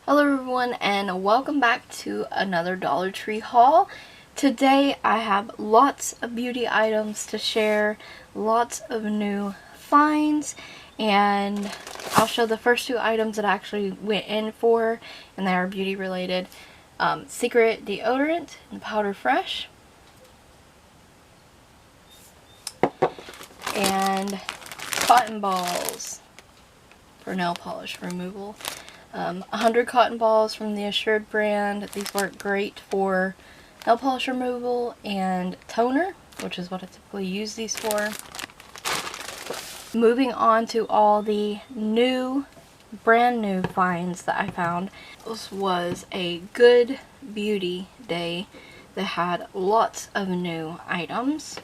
Hello everyone and welcome back to another Dollar Tree haul. Today I have lots of beauty items to share, lots of new finds, and I'll show the first two items that I actually went in for, and they are beauty related. Secret deodorant and Powder Fresh, and cotton balls for nail polish removal. 100 cotton balls from the Assured brand. These work great for nail polish removal and toner, which is what I typically use these for. Moving on to all the brand new finds that I found. This was a good beauty day that had lots of new items.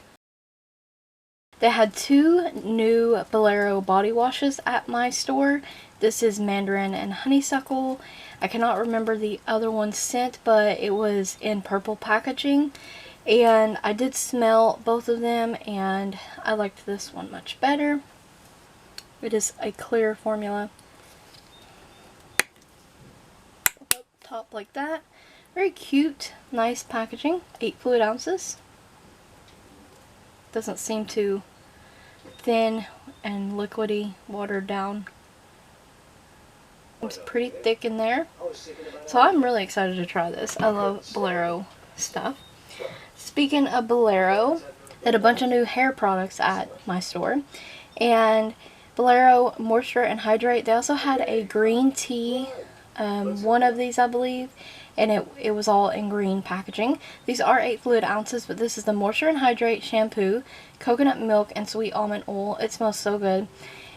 They had two new Bolero body washes at my store. This is Mandarin and Honeysuckle. I cannot remember the other one's scent, but it was in purple packaging. And I did smell both of them, and I liked this one much better. It is a clear formula. Up top like that. Very cute, nice packaging. 8 fluid ounces. Doesn't seem too thin and liquidy, watered down. It's pretty thick in there, so I'm really excited to try this. I love Bolero stuff. Speaking of Bolero, they had a bunch of new hair products at my store, and Bolero Moisture and Hydrate. They also had a green tea, one of these I believe, and it was all in green packaging. These are 8 fluid ounces, but this is the Moisture and Hydrate shampoo, coconut milk, and sweet almond oil. It smells so good.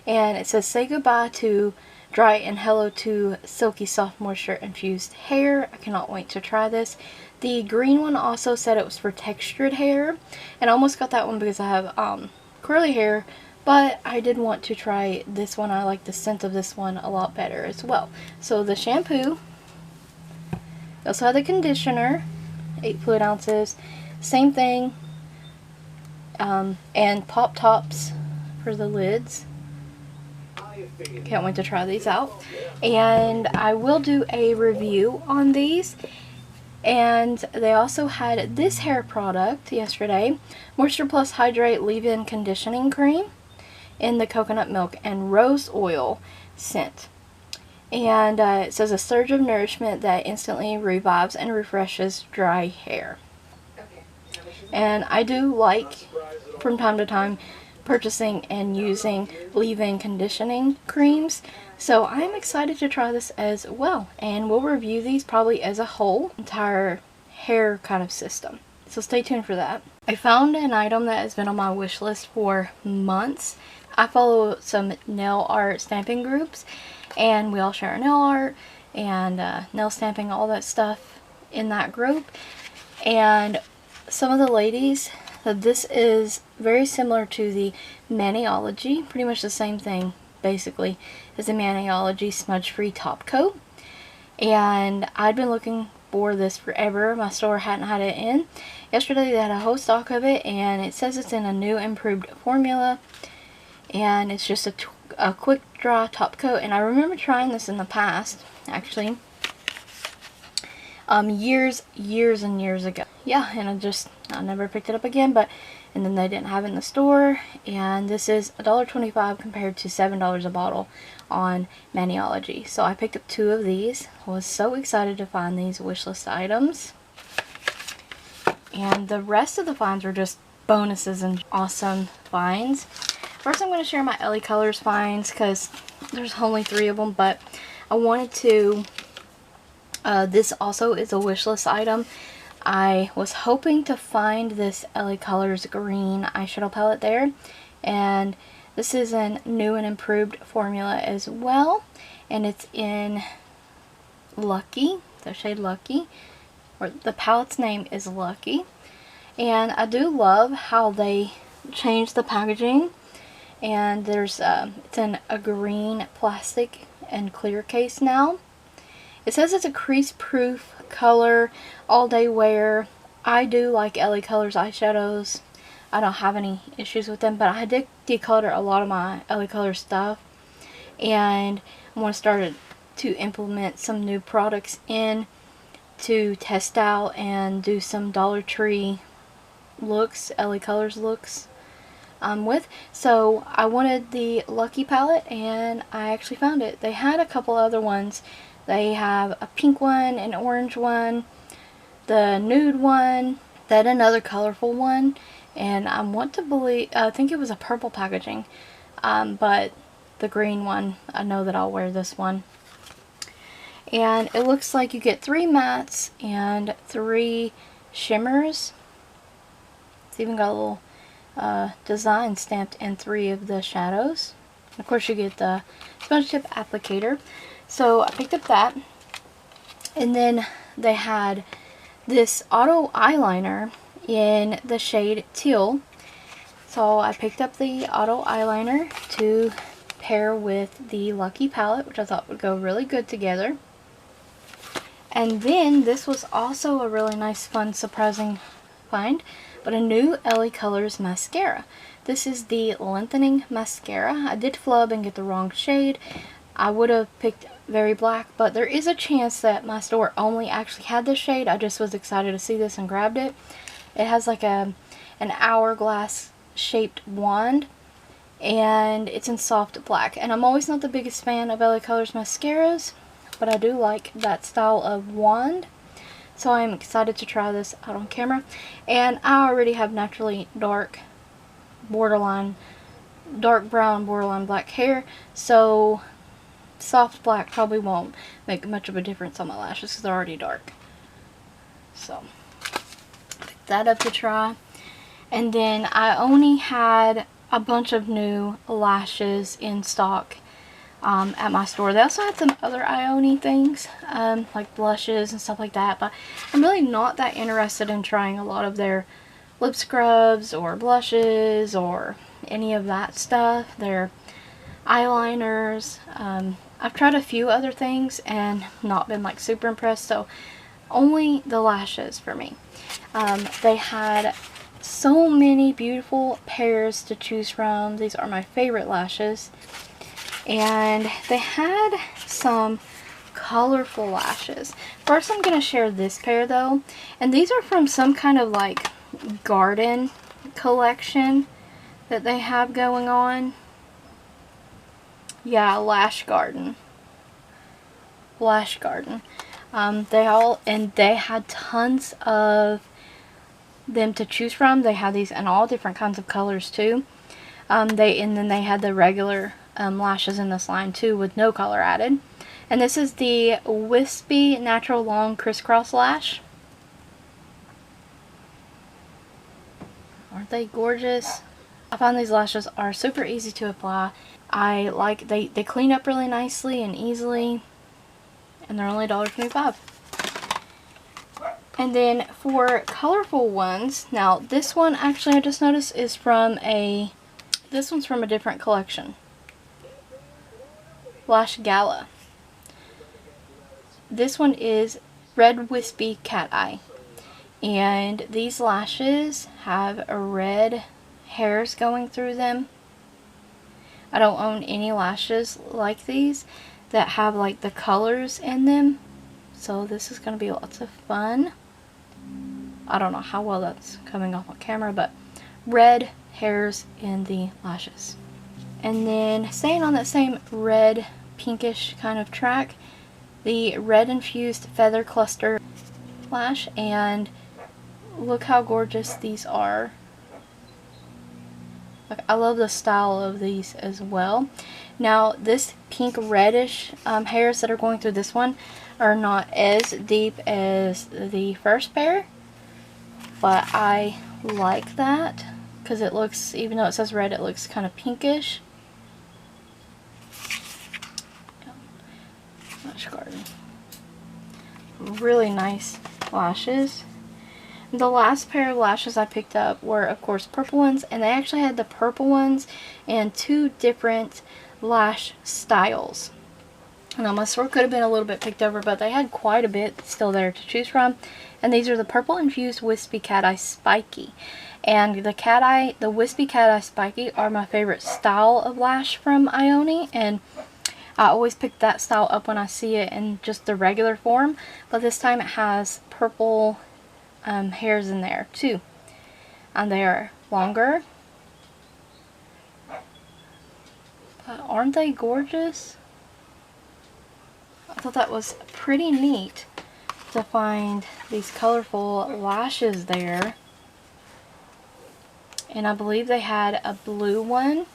And it says, say goodbye to dry and hello to silky soft moisture infused hair. I cannot wait to try this. The green one also said it was for textured hair, and I almost got that one because I have curly hair, but I did want to try this one. I like the scent of this one a lot better as well. So the shampoo. They also had the conditioner, 8 fluid ounces, same thing, and pop tops for the lids. Can't wait to try these out, and I will do a review on these. And they also had this hair product yesterday, Moisture Plus Hydrate Leave-In Conditioning Cream in the coconut milk and rose oil scent. And it says a surge of nourishment that instantly revives and refreshes dry hair. And I do like, from time to time, purchasing and using leave-in conditioning creams. So I'm excited to try this as well. And we'll review these probably as a whole, entire hair kind of system. So stay tuned for that. I found an item that has been on my wish list for months. I follow some nail art stamping groups, and we all share our nail art and nail stamping, all that stuff in that group. And some of the ladies said this is very similar to the Maniology, pretty much the same thing basically as the Maniology smudge free top coat. And I'd been looking for this forever. My store hadn't had it in. Yesterday they had a whole stock of it, and it says it's in a new improved formula, and it's just a quick dry top coat. And I remember trying this in the past, actually, years and years ago. Yeah, and I never picked it up again, and then they didn't have it in the store. And this is $1.25 compared to $7 a bottle on Maniology. So I picked up 2 of these. I was so excited to find these wishlist items. And the rest of the finds were just bonuses and awesome finds. First, I'm going to share my LaColors finds because there's only 3 of them, but I wanted to. This also is a wishlist item. I was hoping to find this LaColors green eyeshadow palette there, and this is a new and improved formula as well, and it's in Lucky, the shade Lucky, or the palette's name is Lucky. And I do love how they changed the packaging. And there's it's in a green plastic and clear case now. It says it's a crease proof color, all day wear. I do like LaColors eyeshadows. I don't have any issues with them, but I did decolor a lot of my LaColors stuff, and I'm going to start to implement some new products in to test out and do some DollarTree looks, LaColors looks with. So I wanted the Lucky palette, and I actually found it. They had a couple other ones. They have a pink one, an orange one, the nude one, then another colorful one, and I want to believe, I think it was a purple packaging, but the green one, I know that I'll wear this one. And it looks like you get 3 mattes and 3 shimmers. It's even got a little design stamped in 3 of the shadows. Of course you get the sponge tip applicator. So I picked up that. And then they had this auto eyeliner in the shade teal. So I picked up the auto eyeliner to pair with the Lucky palette, which I thought would go really good together. And then this was also a really nice, fun, surprising find, but a new LaColors mascara. This is the lengthening mascara. I did flub and get the wrong shade. I would have picked Very Black, but there is a chance that my store only actually had this shade. I just was excited to see this and grabbed it. It has like an hourglass shaped wand, and it's in soft black. And I'm always not the biggest fan of LaColors mascaras, but I do like that style of wand. So I'm excited to try this out on camera. And I already have naturally dark brown borderline black hair, so soft black probably won't make much of a difference on my lashes because they're already dark. So pick that up to try. And then I only had a bunch of new lashes in stock at my store. They also had some other Ione things, like blushes and stuff like that, but I'm really not that interested in trying a lot of their lip scrubs or blushes or any of that stuff. Their eyeliners, I've tried a few other things and not been like super impressed, so only the lashes for me. They had so many beautiful pairs to choose from. These are my favorite lashes. And they had some colorful lashes. First I'm going to share this pair though. And these are from some kind of like garden collection that they have going on. Yeah, Lash Garden. They had tons of them to choose from. They had these in all different kinds of colors too. And then they had the regular lashes in this line too with no color added. And this is the Wispy Natural Long Crisscross Lash. Aren't they gorgeous? I find these lashes are super easy to apply. I like they clean up really nicely and easily, and they're only $1.25. And then for colorful ones, now this one actually I just noticed is from this one's from a different collection. Lash Gala. This one is Red Wispy Cat Eye. And these lashes have red hairs going through them. I don't own any lashes like these that have like the colors in them. So this is going to be lots of fun. I don't know how well that's coming off on camera, but red hairs in the lashes. And then staying on that same red pinkish kind of track, the red infused feather cluster lash, and look how gorgeous these are. Like, I love the style of these as well. Now this pink reddish hairs that are going through this one are not as deep as the first pair, but I like that because it looks, even though it says red, it looks kind of pinkish. Lash Garden. Really nice lashes. The last pair of lashes I picked up were, of course, purple ones, and they actually had the purple ones and 2 different lash styles. Now my store could have been a little bit picked over, but they had quite a bit still there to choose from. And these are the Purple Infused Wispy Cat Eye Spiky. And the Wispy Cat Eye Spiky are my favorite style of lash from Ione, and I always pick that style up when I see it in just the regular form, but this time it has purple hairs in there too, and they are longer. But aren't they gorgeous? I thought that was pretty neat to find these colorful lashes there. And I believe they had a blue one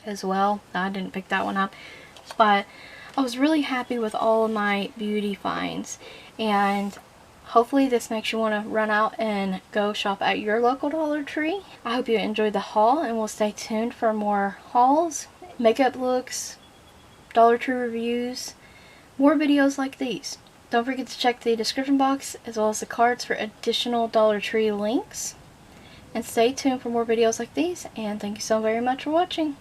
as well. I didn't pick that one up, but I was really happy with all of my beauty finds, and hopefully this makes you want to run out and go shop at your local Dollar Tree. I hope you enjoyed the haul, and we'll stay tuned for more hauls, makeup looks, Dollar Tree reviews, more videos like these. Don't forget to check the description box as well as the cards for additional Dollar Tree links. And stay tuned for more videos like these, and thank you so very much for watching.